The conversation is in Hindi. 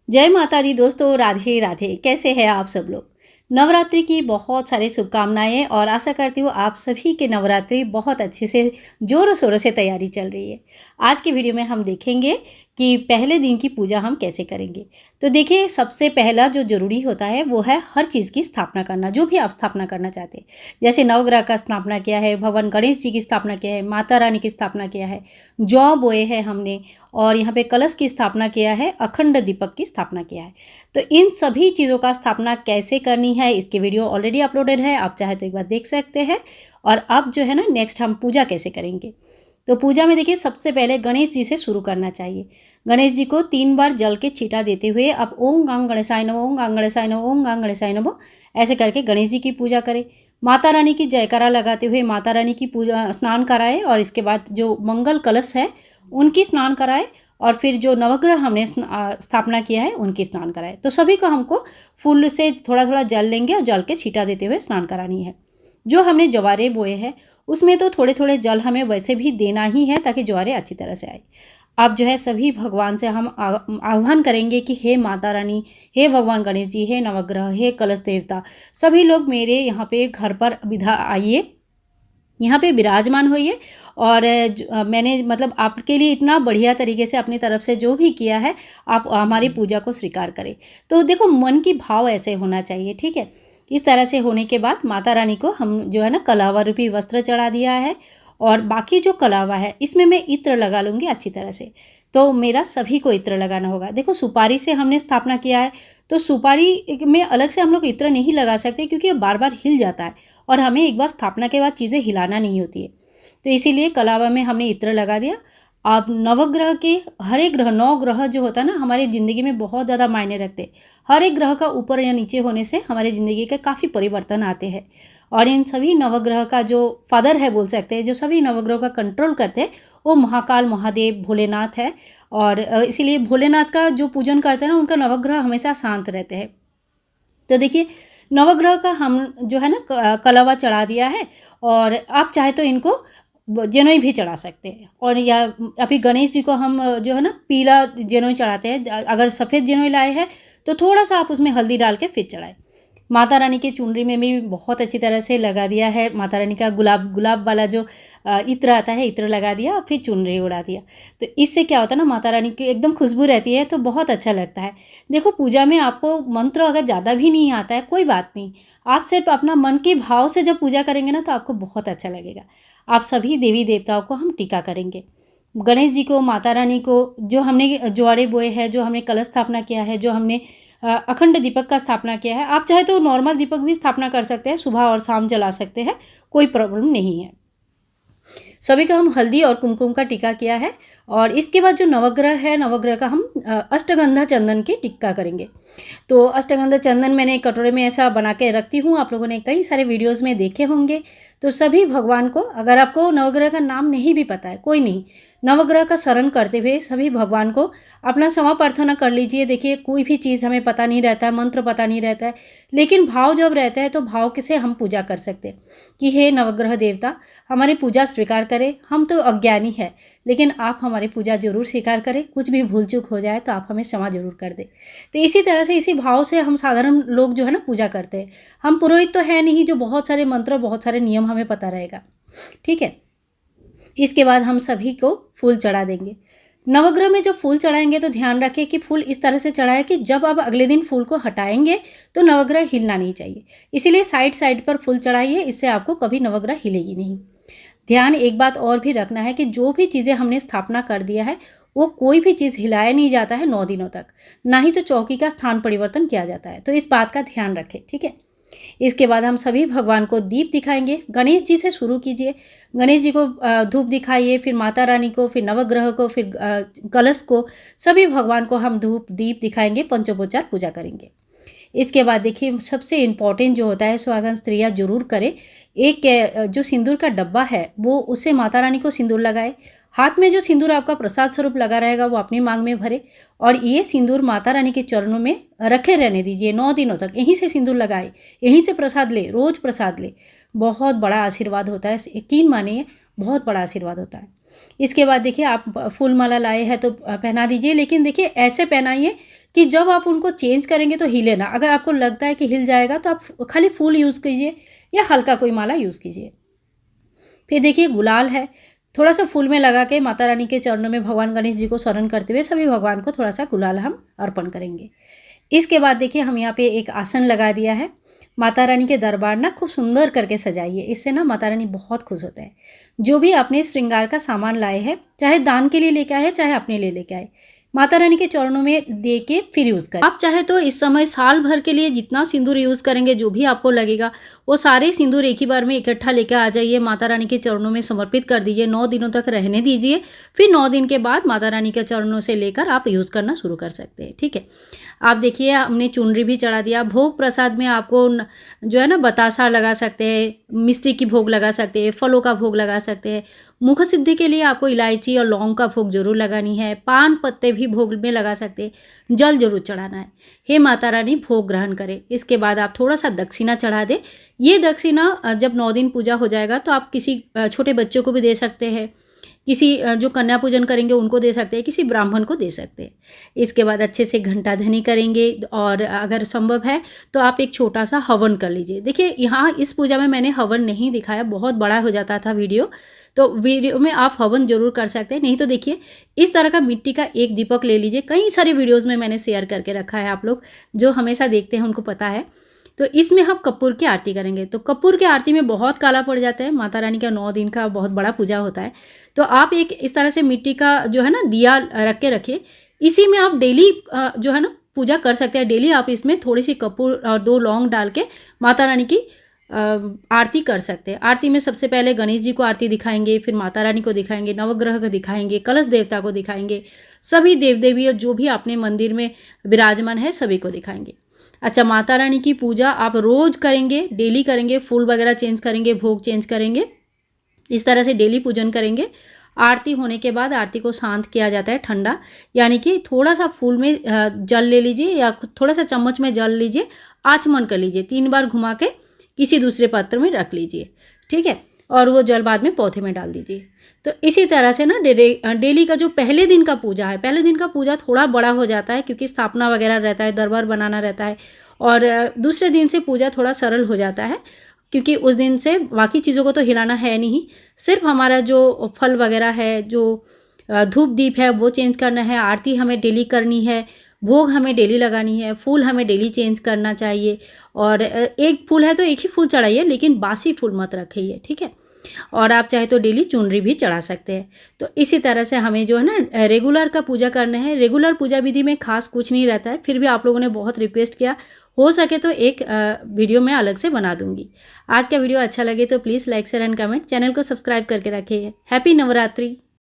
जय माता दी दोस्तों, राधे राधे। कैसे हैं आप सब लोग। नवरात्रि की बहुत सारी शुभकामनाएं और आशा करती हूँ आप सभी के नवरात्रि बहुत अच्छे से जोरों शोरों से तैयारी चल रही है। आज की वीडियो में हम देखेंगे कि पहले दिन की पूजा हम कैसे करेंगे। तो देखिए, सबसे पहला जो ज़रूरी होता है वो है हर चीज़ की स्थापना करना, जो भी आप स्थापना करना चाहते हैं। जैसे नवग्रह का स्थापना किया है, भगवान गणेश जी की स्थापना किया है, माता रानी की स्थापना किया है, जौ बोए हैं हमने, और यहाँ पे कलश की स्थापना किया है, अखंड दीपक की स्थापना किया है। तो इन सभी चीज़ों का स्थापना कैसे करनी है, इसके वीडियो ऑलरेडी अपलोडेड है, आप चाहे तो एक बार देख सकते हैं। और अब जो है ना, नेक्स्ट हम पूजा कैसे करेंगे। तो पूजा में देखिए, सबसे पहले गणेश जी से शुरू करना चाहिए। गणेश जी को 3 बार जल के छींटा देते हुए आप ओम गांग गणेशाय नमः, ओम गांग गणेशाय नमः, ओम गांग गणेशाय नमः ऐसे करके गणेश जी की पूजा करें। माता रानी की जयकारा लगाते हुए माता रानी की पूजा स्नान कराए, और इसके बाद जो मंगल कलश है उनकी स्नान कराए, और फिर जो नवग्रह हमने स्थापना किया है उनकी स्नान कराए। तो सभी को हमको फूल से थोड़ा थोड़ा जल लेंगे और जल के छींटा देते हुए स्नान करानी है। जो हमने ज्वारे बोए हैं उसमें तो थोड़े थोड़े जल हमें वैसे भी देना ही है, ताकि ज्वारे अच्छी तरह से आए। अब जो है सभी भगवान से हम आह्वान करेंगे कि हे माता रानी, हे भगवान गणेश जी, हे नवग्रह, हे कलश देवता, सभी लोग मेरे यहाँ पे घर पर विधा आइए, यहाँ पे विराजमान होइए। और मैंने मतलब आपके लिए इतना बढ़िया तरीके से अपनी तरफ से जो भी किया है, आप हमारी पूजा को स्वीकार करें। तो देखो, मन की भाव ऐसे होना चाहिए, ठीक है। इस तरह से होने के बाद माता रानी को हम जो है ना, कलावा रूपी वस्त्र चढ़ा दिया है, और बाकी जो कलावा है इसमें मैं इत्र लगा लूँगी अच्छी तरह से। तो मेरा सभी को इत्र लगाना होगा। देखो, सुपारी से हमने स्थापना किया है, तो सुपारी में अलग से हम लोग इत्र नहीं लगा सकते, क्योंकि ये बार बार हिल जाता है और हमें एक बार स्थापना के बाद चीज़ें हिलाना नहीं होती है। तो इसीलिए कलावा में हमने इत्र लगा दिया। अब नवग्रह के हर एक ग्रह, 9 ग्रह जो होता है ना, हमारी ज़िंदगी में बहुत ज़्यादा मायने रखते हैं। हर एक ग्रह का ऊपर या नीचे होने से हमारी ज़िंदगी के काफ़ी परिवर्तन आते हैं। और इन सभी नवग्रह का जो फादर है बोल सकते हैं, जो सभी नवग्रहों का कंट्रोल करते हैं, वो महाकाल महादेव भोलेनाथ है। और इसीलिए भोलेनाथ का जो पूजन करते हैं ना, उनका नवग्रह हमेशा शांत रहते हैं। तो देखिए, नवग्रह का हम जो है ना कलावा चढ़ा दिया है, और आप चाहे तो इनको जनेऊ भी चढ़ा सकते हैं। और या अभी गणेश जी को हम जो है ना पीला जनेऊ चढ़ाते हैं। अगर सफ़ेद जनेऊ लाए हैं तो थोड़ा सा आप उसमें हल्दी डाल के फिर चढ़ाए। माता रानी की चुनरी में भी बहुत अच्छी तरह से लगा दिया है। माता रानी का गुलाब वाला जो इत्र आता है, इत्र लगा दिया और फिर चुनरी उड़ा दिया। तो इससे क्या होता है ना, माता रानी की एकदम खुशबू रहती है, तो बहुत अच्छा लगता है। देखो, पूजा में आपको मंत्र अगर ज़्यादा भी नहीं आता है, कोई बात नहीं, आप सिर्फ अपना मन के भाव से जब पूजा करेंगे ना, तो आपको बहुत अच्छा लगेगा। आप सभी देवी देवताओं को हम टीका करेंगे। गणेश जी को, माता रानी को, जो हमने ज्वारे बोए हैं, जो हमने कलश स्थापना किया है, जो हमने अखंड दीपक का स्थापना किया है। आप चाहे तो नॉर्मल दीपक भी स्थापना कर सकते हैं, सुबह और शाम जला सकते हैं, कोई प्रॉब्लम नहीं है। सभी का हम हल्दी और कुमकुम का टीका किया है। और इसके बाद जो नवग्रह है, नवग्रह का हम अष्टगंधा चंदन की टिक्का करेंगे। तो अष्टगंधा चंदन मैंने एक कटोरे में ऐसा बना के रखती हूँ, आप लोगों ने कई सारे वीडियोस में देखे होंगे। तो सभी भगवान को, अगर आपको नवग्रह का नाम नहीं भी पता है, कोई नहीं, नवग्रह का शरण करते हुए सभी भगवान को अपना क्षमा प्रार्थना कर लीजिए। देखिए, कोई भी चीज़ हमें पता नहीं रहता है, मंत्र पता नहीं रहता है, लेकिन भाव जब रहता है तो भाव से हम पूजा कर सकते हैं कि हे नवग्रह देवता, हमारी पूजा स्वीकार करें। हम तो अज्ञानी है, लेकिन आप हमारी पूजा जरूर स्वीकार करें। कुछ भी भूल चूक हो जाए तो आप हमें क्षमा जरूर कर दें। तो इसी तरह से, इसी भाव से हम साधारण लोग जो है ना पूजा करते हैं। हम पुरोहित तो है नहीं जो बहुत सारे मंत्र, बहुत सारे नियम हमें पता रहेगा, ठीक है। इसके बाद हम सभी को फूल चढ़ा देंगे। नवग्रह में जब फूल चढ़ाएंगे तो ध्यान रखें कि फूल इस तरह से चढ़ाए कि जब आप अगले दिन फूल को हटाएंगे तो नवग्रह हिलना नहीं चाहिए। इसीलिए साइड साइड पर फूल चढ़ाइए, इससे आपको कभी नवग्रह हिलेगी नहीं। ध्यान एक बात और भी रखना है कि जो भी चीज़ें हमने स्थापना कर दिया है, वो कोई भी चीज़ हिलाया नहीं जाता है 9 दिनों तक, ना ही तो चौकी का स्थान परिवर्तन किया जाता है। तो इस बात का ध्यान रखें, ठीक है। इसके बाद हम सभी भगवान को दीप दिखाएंगे। गणेश जी से शुरू कीजिए। गणेश जी को धूप दिखाइए, फिर माता रानी को, फिर नवग्रह को, फिर कलश को, सभी भगवान को हम धूप दीप दिखाएंगे, पंचोपचार पूजा करेंगे। इसके बाद देखिए, सबसे इम्पॉर्टेंट जो होता है, सुहागन स्त्रियाँ जरूर करें। एक जो सिंदूर का डब्बा है, वो उससे माता रानी को सिंदूर लगाए। हाथ में जो सिंदूर आपका प्रसाद स्वरूप लगा रहेगा, वो अपनी मांग में भरे, और ये सिंदूर माता रानी के चरणों में रखे रहने दीजिए 9 दिनों तक। यहीं से सिंदूर लगाए, यहीं से प्रसाद ले, रोज प्रसाद ले, बहुत बड़ा आशीर्वाद होता है, यकीन मानिए बहुत बड़ा आशीर्वाद होता है। इसके बाद देखिए आप फूल माला लाए हैं तो पहना दीजिए, लेकिन देखिए ऐसे पहनाइए कि जब आप उनको चेंज करेंगे तो हिले ना। अगर आपको लगता है कि हिल जाएगा तो आप खाली फूल यूज़ कीजिए या हल्का कोई माला यूज़ कीजिए। फिर देखिए गुलाल है, थोड़ा सा फूल में लगा के माता रानी के चरणों में भगवान गणेश जी को स्मरण करते हुए सभी भगवान को थोड़ा सा गुलाल हम अर्पण करेंगे। इसके बाद देखिए हम यहाँ पे एक आसन लगा दिया है। माता रानी के दरबार ना खूब सुंदर करके सजाइए, इससे ना माता रानी बहुत खुश होते हैं। जो भी अपने श्रृंगार का सामान लाए हैं, चाहे दान के लिए लेके आए चाहे अपने लिए लेके आए, माता रानी के चरणों में दे के फिर यूज़ करें। आप चाहे तो इस समय साल भर के लिए जितना सिंदूर यूज़ करेंगे, जो भी आपको लगेगा वो सारे सिंदूर एक ही बार में इकट्ठा लेकर आ जाइए, माता रानी के चरणों में समर्पित कर दीजिए। 9 दिनों तक रहने दीजिए, फिर 9 दिन के बाद माता रानी के चरणों से लेकर आप यूज़ करना शुरू कर सकते हैं। ठीक है, आप देखिए हमने चुनरी भी चढ़ा दिया। भोग प्रसाद में आपको जो है ना बतासा लगा सकते हैं, मिश्री की भोग लगा सकते हैं, फलों का भोग लगा सकते हैं। मुख सिद्धि के लिए आपको इलायची और लौंग का भोग जरूर लगानी है। पान पत्ते भी भोग में लगा सकते हैं। जल जरूर चढ़ाना है। हे माता रानी भोग ग्रहण करें। इसके बाद आप थोड़ा सा दक्षिणा चढ़ा दें। ये दक्षिणा जब 9 दिन पूजा हो जाएगा तो आप किसी छोटे बच्चों को भी दे सकते हैं, किसी जो कन्या पूजन करेंगे उनको दे सकते हैं, किसी ब्राह्मण को दे सकते हैं। इसके बाद अच्छे से घंटा ध्वनि करेंगे और अगर संभव है तो आप एक छोटा सा हवन कर लीजिए। देखिए यहाँ इस पूजा में मैंने हवन नहीं दिखाया, बहुत बड़ा हो जाता था वीडियो, तो वीडियो में आप हवन जरूर कर सकते हैं। नहीं तो देखिए इस तरह का मिट्टी का एक दीपक ले लीजिए। कई सारे वीडियोज़ में मैंने शेयर करके रखा है, आप लोग जो हमेशा देखते हैं उनको पता है। तो इसमें हम कपूर की आरती करेंगे। तो कपूर की आरती में बहुत काला पड़ जाता है। माता रानी का 9 दिन का बहुत बड़ा पूजा होता है। तो आप एक इस तरह से मिट्टी का जो है ना दिया रख के रखिए। इसी में आप डेली जो है ना पूजा कर सकते हैं। डेली आप इसमें थोड़ी सी कपूर और 2 लौंग डाल के माता रानी की आरती कर सकते हैं। आरती में सबसे पहले गणेश जी को आरती दिखाएंगे, फिर माता रानी को दिखाएंगे, नवग्रह को दिखाएंगे, कलश देवता को दिखाएंगे, सभी देव देवी और जो भी अपने मंदिर में विराजमान है सभी को दिखाएंगे। अच्छा, माता रानी की पूजा आप रोज़ करेंगे, डेली करेंगे, फूल वगैरह चेंज करेंगे, भोग चेंज करेंगे, इस तरह से डेली पूजन करेंगे। आरती होने के बाद आरती को शांत किया जाता है ठंडा, यानी कि थोड़ा सा फूल में जल ले लीजिए या थोड़ा सा चम्मच में जल लीजिए, आचमन कर लीजिए, 3 बार घुमा के किसी दूसरे पात्र में रख लीजिए। ठीक है, और वो जल बाद में पौधे में डाल दीजिए। तो इसी तरह से ना डेली का जो पहले दिन का पूजा है, पहले दिन का पूजा थोड़ा बड़ा हो जाता है क्योंकि स्थापना वगैरह रहता है, दरबार बनाना रहता है, और दूसरे दिन से पूजा थोड़ा सरल हो जाता है क्योंकि उस दिन से बाकी चीज़ों को तो हिलाना है नहीं, सिर्फ हमारा जो फल वगैरह है, जो धूप दीप है वो चेंज करना है, आरती हमें डेली करनी है, भोग हमें डेली लगानी है, फूल हमें डेली चेंज करना चाहिए। और एक फूल है तो एक ही फूल चढ़ाइए, लेकिन बासी फूल मत रखिए। ठीक है, और आप चाहे तो डेली चुनरी भी चढ़ा सकते हैं। तो इसी तरह से हमें जो है ना रेगुलर का पूजा करना है। रेगुलर पूजा विधि में खास कुछ नहीं रहता है, फिर भी आप लोगों ने बहुत रिक्वेस्ट किया, हो सके तो एक वीडियो मैं अलग से बना दूंगी। आज का वीडियो अच्छा लगे तो please like share and comment, channel को सब्सक्राइब करके रखिए। हैप्पी नवरात्रि।